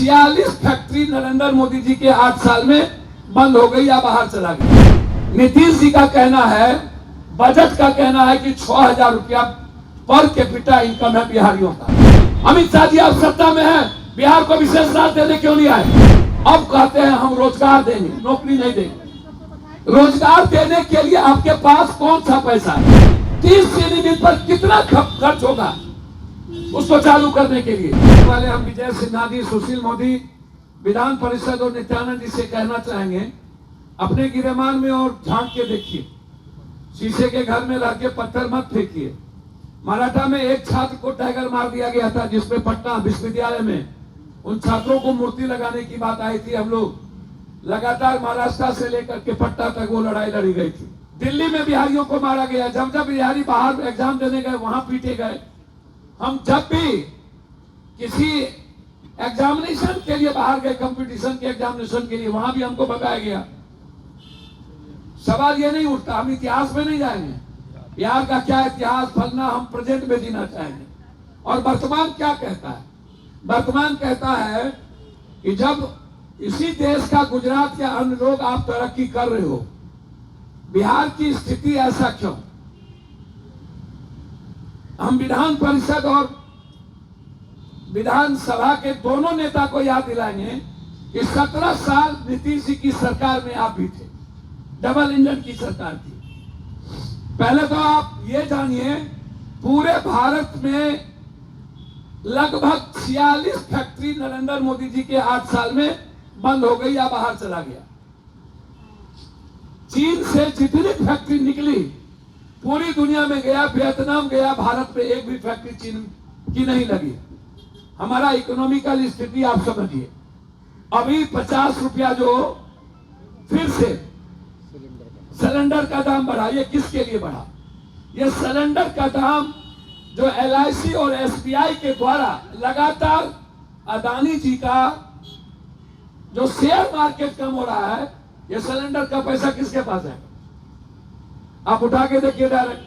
46 factory Narendra Modi ji के 8 साल में बंद हो गई या बाहर चला गया। नीतीश जी का कहना है, बजट का कहना है कि 6,000 रुपया पर कैपिटा इनकम है बिहारियों का। अमित शाह जी आप सत्ता में हैं, बिहार को विशेष राहत देने क्यों नहीं आए? अब कहते हैं हम रोजगार देंगे, नौकरी नहीं देंगे। रोजगार देने के लिए आपके पास कौन सा पैसा है? 30 चीनी मिल पर कितना खर्च होगा उसको चालू करने के लिए? वाले हम विजय सिन्हा जी, सुशील मोदी, विधान परिषद और नित्यानंद जी से कहना चाहेंगे, अपने गिरेमान में और झांक के देखिए, शीशे के घर में रह के पत्थर मत फेंकिए। मराठा में एक छात्र को टाइगर मार दिया गया था, जिसमें पटना विश्वविद्यालय में उन छात्रों को मूर्ति लगाने की बात आई थी। हम लोग लगातार महाराष्ट्र से लेकर के पटना तक वो लड़ाई लड़ी गई थी। दिल्ली में बिहारियों को मारा गया, जब जब बिहारी बाहर एग्जाम देने गए वहां पीटे गए। हम जब भी किसी एग्जामिनेशन के लिए बाहर गए, कंपटीशन के एग्जामिनेशन के लिए, वहां भी हमको भगाया गया। सवाल ये नहीं उठता, हम इतिहास में नहीं जाएंगे, बिहार का क्या इतिहास फलना, हम प्रेजेंट में जीना चाहेंगे। और वर्तमान क्या कहता है? वर्तमान कहता है कि जब इसी देश का गुजरात या अन्य लोग आप तरक्की कर रहे हो, बिहार की स्थिति ऐसा क्यों? हम विधान परिषद और विधानसभा के दोनों नेता को याद दिलाएंगे कि 17 साल नीतीश जी की सरकार में आप भी थे, डबल इंजन की सरकार थी। पहले तो आप ये जानिए, पूरे भारत में लगभग 46 फैक्ट्री नरेंद्र मोदी जी के 8 साल में बंद हो गई या बाहर चला गया। चीन से जितनी फैक्ट्री निकली पूरी दुनिया में गया, वियतनाम गया, भारत में एक भी फैक्ट्री चीन की नहीं लगी। हमारा इकोनॉमिकल स्थिति आप समझिए। अभी 50 रुपया जो फिर से सिलेंडर का दाम बढ़ा, ये किसके लिए बढ़ा? ये सिलेंडर का दाम जो LIC और SBI के द्वारा लगातार अदानी जी का जो शेयर मार्केट कम हो रहा है, ये सिलेंडर का पैसा किसके पास है? आप उठा के देखिए डायरेक्ट।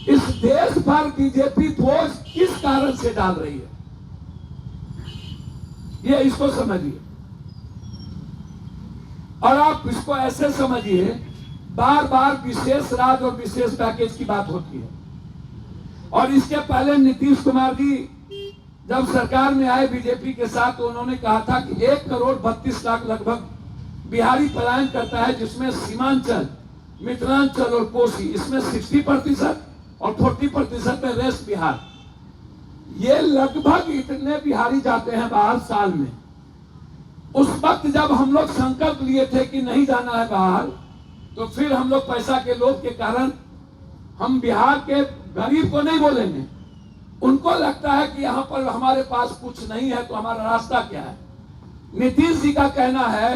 इस देश पर बीजेपी बोझ किस कारण से डाल रही है, ये इसको समझिए। और आप इसको ऐसे समझिए, बार बार विशेष राज्य और विशेष पैकेज की बात होती है। और इसके पहले नीतीश कुमार जी जब सरकार में आए बीजेपी के साथ, तो उन्होंने कहा था कि 1,32,00,000 लगभग बिहारी पलायन करता है, जिसमें सीमांचल, मिथिलांचल और कोसी, इसमें 60% और 40% में रेस्ट बिहार। ये लगभग इतने बिहारी जाते हैं बाहर साल में। उस वक्त जब हम लोग संकल्प लिए थे कि नहीं जाना है बाहर, तो फिर हम लोग पैसा के लोभ के कारण हम बिहार के गरीब को नहीं बोलेंगे। उनको लगता है कि यहाँ पर हमारे पास कुछ नहीं है, तो हमारा रास्ता क्या है? नीतीश जी का कहना है,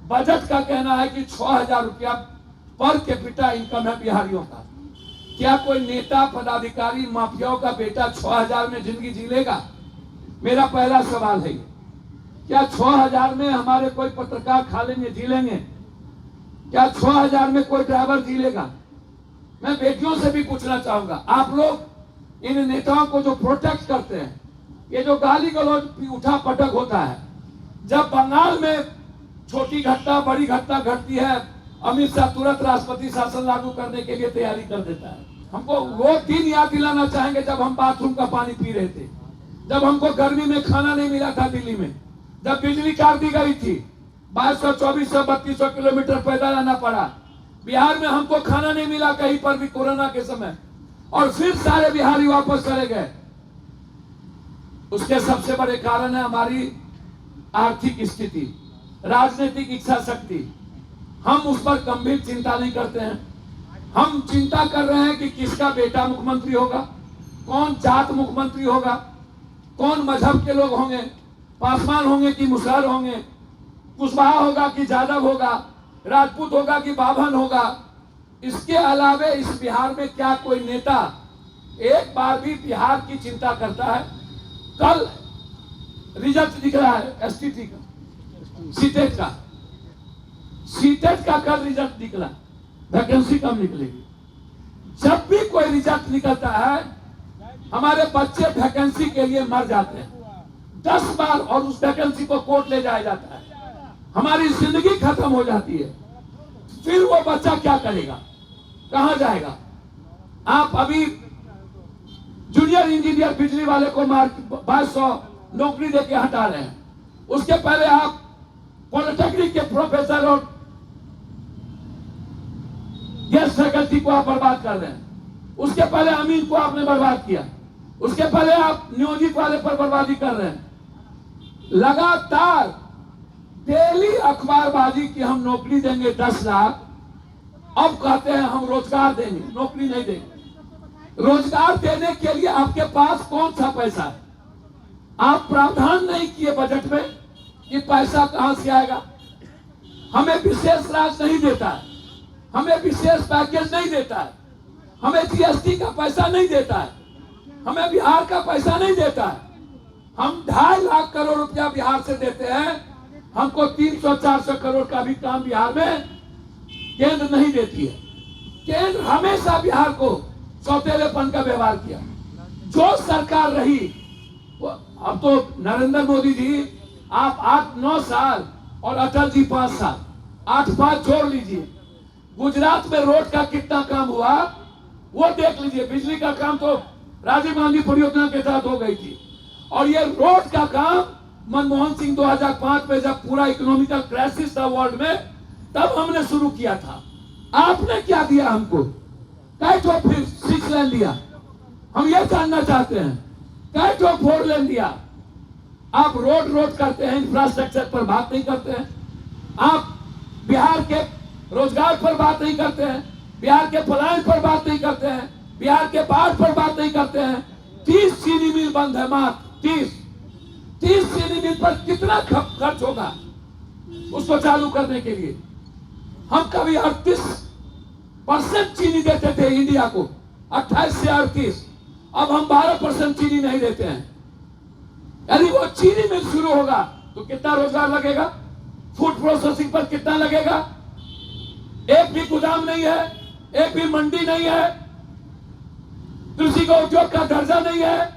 बजट का कहना है कि 6,000 रुपया पर कैपिटा इनकम है बिहारियों का। क्या कोई नेता, पदाधिकारी, माफियाओं का बेटा 6,000 में जिंदगी जी लेगा? मेरा पहला सवाल है। क्या 6,000 में हमारे कोई पत्रकार खा लेंगे, जी लेंगे? क्या 6,000 में कोई ड्राइवर जी लेगा? मैं बेटियों से भी पूछना चाहूंगा, आप लोग इन नेताओं को जो प्रोटेक्ट करते हैं, ये जो गाली गलौज उठा पटक होता है, जब बंगाल में छोटी घटना बड़ी घटना घटती है, अमित शाह तुरंत राष्ट्रपति शासन लागू करने के लिए तैयारी कर देता है। हमको वो दिन याद दिलाना चाहेंगे जब हम बाथरूम का पानी पी रहे थे, जब हमको गर्मी में खाना नहीं मिला था दिल्ली में, जब बिजली काट दी गई थी, 2200, 2400, 3200 किलोमीटर पैदल आना पड़ा। बिहार में हमको खाना नहीं मिला कहीं पर भी कोरोना के समय, और फिर सारे बिहारी वापस चले गए। उसके सबसे बड़े कारण है हमारी आर्थिक स्थिति, राजनीतिक इच्छा शक्ति। हम उस पर गंभीर चिंता नहीं करते हैं। हम चिंता कर रहे हैं कि किसका बेटा मुख्यमंत्री होगा, कौन जात मुख्यमंत्री होगा, कौन मजहब के लोग होंगे, पासवान होंगे कि मुसहर होंगे, कुशवाहा होगा कि यादव होगा, राजपूत होगा कि बाभन होगा। इसके अलावे इस बिहार में क्या कोई नेता एक बार भी बिहार की चिंता करता है? कल रिजल्ट दिख रहा है STT का, सीटेट का कल रिजल्ट निकला, वैकेंसी कम निकलेगी। जब भी कोई रिजल्ट निकलता है, हमारे बच्चे वैकेंसी के लिए मर जाते हैं। 10 बार और उस वैकेंसी को कोर्ट ले जाया जाता है, हमारी जिंदगी खत्म हो जाती है। फिर वो बच्चा क्या करेगा, कहां जाएगा? आप अभी जूनियर इंजीनियर बिजली वाले को 2200 नौकरी देके हटा रहे हैं, उसके पहले आप पॉलिटेक्निक के प्रोफेसर और गेस्ट फैकल्टी को आप बर्बाद कर रहे हैं, उसके पहले अमीन को आपने बर्बाद किया, उसके पहले आप नियोजित वाले पर बर्बादी कर रहे हैं। लगातार डेली अखबारबाजी की हम नौकरी देंगे 10 लाख, अब कहते हैं हम रोजगार देंगे, नौकरी नहीं देंगे। रोजगार देने के लिए आपके पास कौन सा पैसा है? आप प्रावधान नहीं किए बजट में कि पैसा कहां से आएगा। हमें विशेष राशि नहीं देता है, हमें विशेष पैकेज नहीं देता है, हमें जीएसटी का पैसा नहीं देता है, हमें बिहार का पैसा नहीं देता है। हम 2.5 लाख करोड़ रुपया बिहार से देते हैं, हमको 300-400 करोड़ का भी काम बिहार में केंद्र नहीं देती है। केंद्र हमेशा बिहार को सौतेलेपन का व्यवहार किया। जो सरकार रही, अब तो नरेंद्र मोदी जी आप 8-9 साल और अटल जी 5 साल, 8-5 जोड़ लीजिए। गुजरात में रोड का कितना काम हुआ वो देख लीजिए। बिजली का काम तो राजीव गांधी परियोजना के तहत हो गई थी, और ये रोड का काम मनमोहन सिंह 2005 में जब पूरा इकोनॉमिकल क्राइसिस था वर्ल्ड में, तब हमने शुरू किया था। आपने क्या दिया हमको? कैटो फिर 6 लेन दिया, हम ये जानना चाहते हैं। कैटो 4 लेन दिया। आप रोड करते हैं, इंफ्रास्ट्रक्चर पर बात नहीं करते हैं। आप बिहार के रोजगार पर बात नहीं करते हैं, बिहार के पलायन पर बात नहीं करते हैं, बिहार के बाढ़ पर बात नहीं करते हैं। 30 चीनी मिल बंद है, मात्र 30 चीनी मिल पर कितना खर्च होगा उसको चालू करने के लिए? हम कभी 38% चीनी देते थे इंडिया को, 28 से 38, अब हम 12% चीनी नहीं देते हैं। यदि वो चीनी मिल शुरू होगा तो कितना रोजगार लगेगा? फूड प्रोसेसिंग पर कितना लगेगा? एक भी गोदाम नहीं है, एक भी मंडी नहीं है, कृषि का उद्योग का दर्जा नहीं है।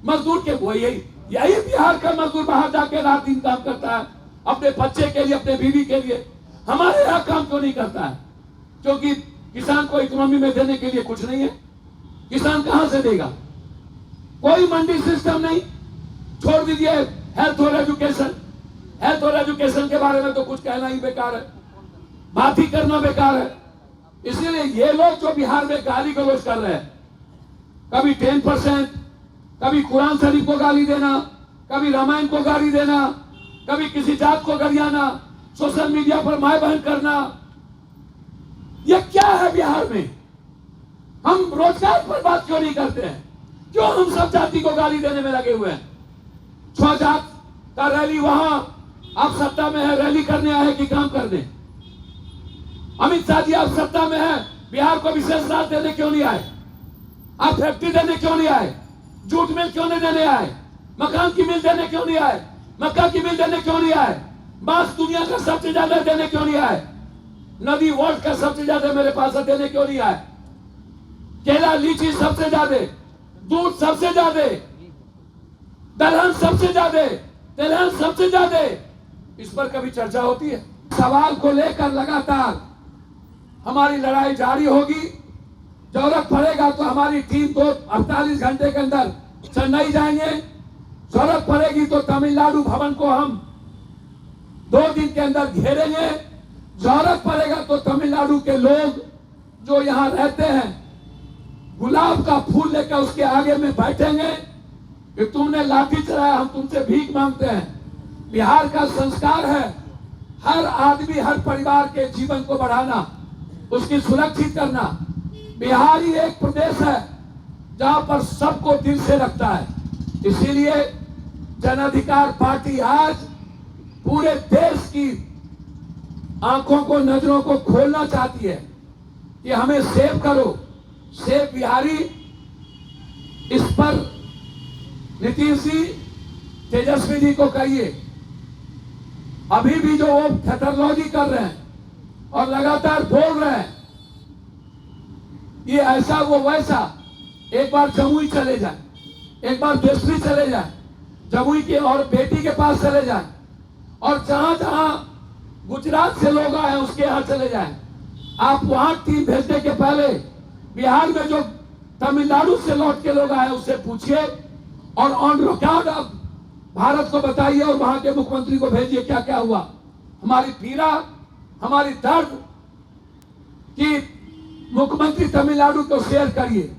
मजदूर के वो यही बिहार का मजदूर बाहर जाके रात दिन काम करता है अपने बच्चे के लिए, अपने बीवी के लिए। हमारे यहाँ काम क्यों नहीं करता है? क्योंकि किसान को इकोनॉमी में देने के लिए कुछ नहीं है। किसान कहां से देगा? कोई मंडी सिस्टम नहीं। छोड़ दीजिए हेल्थ और एजुकेशन। हेल्थ और एजुकेशन के बारे में तो कुछ कहना ही बेकार है, बात ही करना बेकार है। इसलिए ये लोग जो बिहार में गाली गलौज कर रहे हैं, कभी 10%, कभी कुरान शरीफ को गाली देना, कभी रामायण को गाली देना, कभी किसी जात को गरियाना, सोशल मीडिया पर माय बहन करना, ये क्या है बिहार में? हम रोजगार पर बात क्यों नहीं करते हैं? क्यों हम सब जाति को गाली देने में लगे हुए हैं? 6 जात का रैली, वहां आप सत्ता में है, रैली करने आए कि काम करने? अमित शाह जी आप सत्ता में है, बिहार को विशेष राहत देने क्यों नहीं आए? आप फैक्ट्री देने क्यों नहीं आए? जूट मिल क्यों नहीं देने आए? मकान की मिल देने क्यों नहीं आए? मक्का की मिल देने क्यों नहीं आए? बांस दुनिया का सबसे ज्यादा देने क्यों नहीं आए? नदी वर्ल्ड का सबसे ज्यादा मेरे पास देने क्यों नहीं आए? केला लीची सबसे ज्यादा, दूध सबसे ज्यादा, दलहन सबसे ज्यादा, तिलहन सबसे ज्यादा। इस पर कभी चर्चा होती है? सवाल को लेकर लगातार हमारी लड़ाई जारी होगी। जरूरत पड़ेगा तो हमारी टीम को 48 घंटे के अंदर चेन्नई जाएंगे। जरूरत पड़ेगी तो तमिलनाडु भवन को हम 2 दिन के अंदर घेरेंगे। जरूरत पड़ेगा तो तमिलनाडु के लोग जो यहाँ रहते हैं, गुलाब का फूल लेकर उसके आगे में बैठेंगे कि तुमने लाठी चलाया, हम तुमसे भीख मांगते हैं। बिहार का संस्कार है हर आदमी, हर परिवार के जीवन को बढ़ाना, उसकी सुरक्षित करना। बिहार ही एक प्रदेश है जहां पर सबको दिल से रखता है। इसीलिए जन अधिकार पार्टी आज पूरे देश की आंखों को, नजरों को खोलना चाहती है कि हमें सेव करो, सेव बिहारी। इस पर नीतीश जी, तेजस्वी जी को कहिए, अभी भी जो वो खतरलॉजी कर रहे हैं और लगातार बोल रहे हैं, ये ऐसा वो वैसा, एक बार जमुई चले जाए, एक बार देशवी चले जाए, जमुई के और बेटी के पास चले जाएं, और जहां जहां गुजरात से लोग आए उसके यहाँ चले जाएं। आप वहां टीम भेजने के पहले बिहार में जो तमिलनाडु से लौट के लोग आए उससे पूछिए, और ऑन रिकॉर्ड आप भारत को बताइए और वहां के मुख्यमंत्री को भेजिए क्या क्या हुआ। हमारी पीड़ा, हमारी दर्द कि मुख्यमंत्री तमिलनाडु को शेयर करिए।